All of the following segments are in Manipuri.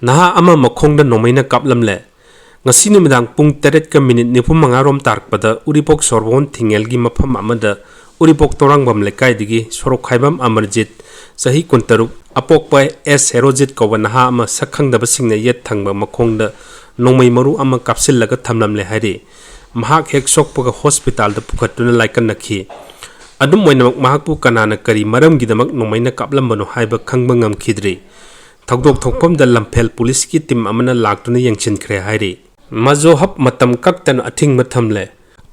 Naha ama Makhongda nomaina kaplamle. Ngasi numidang pung 3:45 rom tarkpada uripok sorbon thingjille gi mafam amada uripok touramlle lekaidigi sorok khaibam amarjit sahi kuntaruk apokpa s herojit kowa naha ama sakhangdaba singna yet thangba Makhongda nomai maru ama kapsillaga thamlamle hairi mahak hek sokpaga hospital da pukhatuna laikan nakhi adum moinamak mahakpu kanana kari maram gidamak nomaina kaplambano haiba khangba ngamkhidri thagdok thokpam da lamphel police ki team amana laktuna yengchinkhre hairi Mazo hap matam kaktan athing mathamle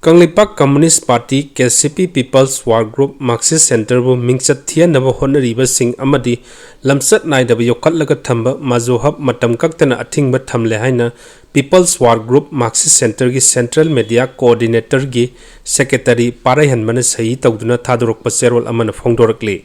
Kanglipak Communist Party KCP People's War Group Marxist Center bu mingchat thianaba honariba sing amadi lamsat naidaba yokallaga thamba Mazo hap matam kaktan athing mathamle haina People's War Group Marxist Center gi Central Media Coordinator gi Secretary Paraihan mana sahi tawduna thadorokpa cherol amana phongdorakli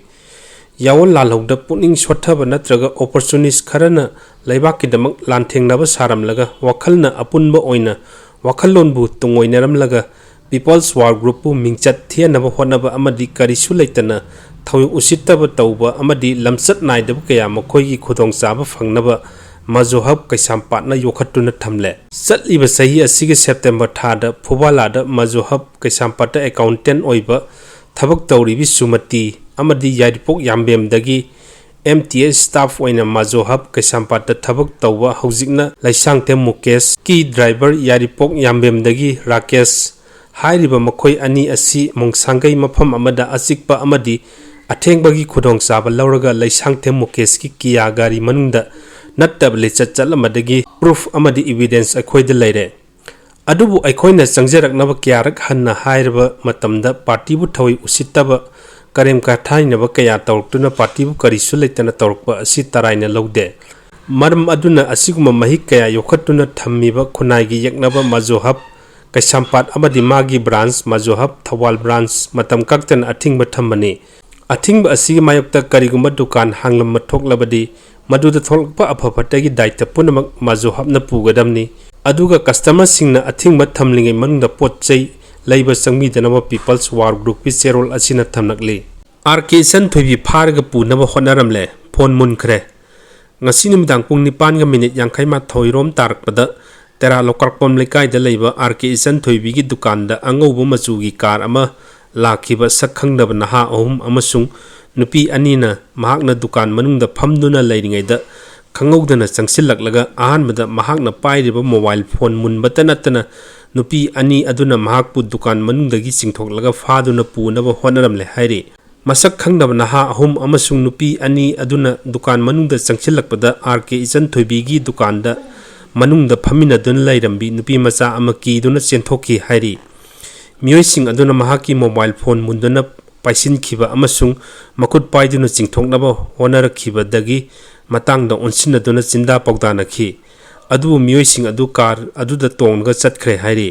Yawon lalhogda puning shothaba natraga opportunist kharana laibakkidamak lanthengnaba saramlaga wakhalna apunba oina wakhalonbu tungoinaramlaga People's War Group bu mingchat thianaba honaba amadi karisu leitana thawi usittaba tawba amadi lamsat naidaba kaya makhoigi khudongchaba phangnaba Mazo hab kaisampatna yokhatuna thamle satliba sahi asigi September thada Phubalada Mazo hab kaisampata accountant oiba thabak tawribi sumati amadi yaripok yambem dagi MTS staff oina Mazo hab kaisampata thabak tawwa haujikna laisangte Mukesh ki driver yaripok yambem dagi Rakesh hairiba makhoi ani asi mongsangai mafam amada asikpa amadi athengbagi khudongchaba lauraga laisangte Mukesh ki kiya gari manungda nattabli chatchalamadagi proof amadi evidence akhoida leire adubu aikhoina changjaraknaba kyarak hanna hairba matamda party bu thawi usittaba karem ka thainaba kaya tawrtuna party bu karisu leitana tawrkpa asi taraina lawde maram aduna asiguma mahik kaya yokhatuna thammiba khunaigi yaknaba Mazo hab kaisampat amadi magi branch Mazo hab Thawal branch matam kaktan athingba thambani athingba asigi mayokta kariguma dukan hanglam mathoklabadi maduda tholkpa aphafatagi daita punamak Mazo hab na pugadamni aduga customer singna athingba thamlingai manungda potchai laiba sangmidanaba People's War Group pi cherol asina thamnakli RK Ichanthoi pharga punaba honaramle phone munkhre ngasi nimdang pung 9:50 rom tarakpada tera lokarpam lekai da laiba RK Ichanthoi gi dukanda angauba machugi car ama lakhiba sakhangdaba naha ahum amasung nupi anina mahakna dukan manungda phamduna leiringaida khangogdana changsillaklaga ahanbada mahakna pairiba mobile phone munbata natana nupi ani aduna mahakpu dukan manungdagi chingthoklaga faduna punaba honaramle hairi masak khangdaba naha ahum amasung nupi ani aduna dukan manungda changsilakpada RK Ichanthoi gi dukanda manungda phamina dun lairambi nupi macha amaki duna chenthokki hairi mioising aduna mahaki mobile phone munduna paisin khiba amasung makut paiduna chingthoknaba honarakhiba matangda onsinaduna chinda pawdanakhi adu mioising adu car aduda tongga chatkhre hairi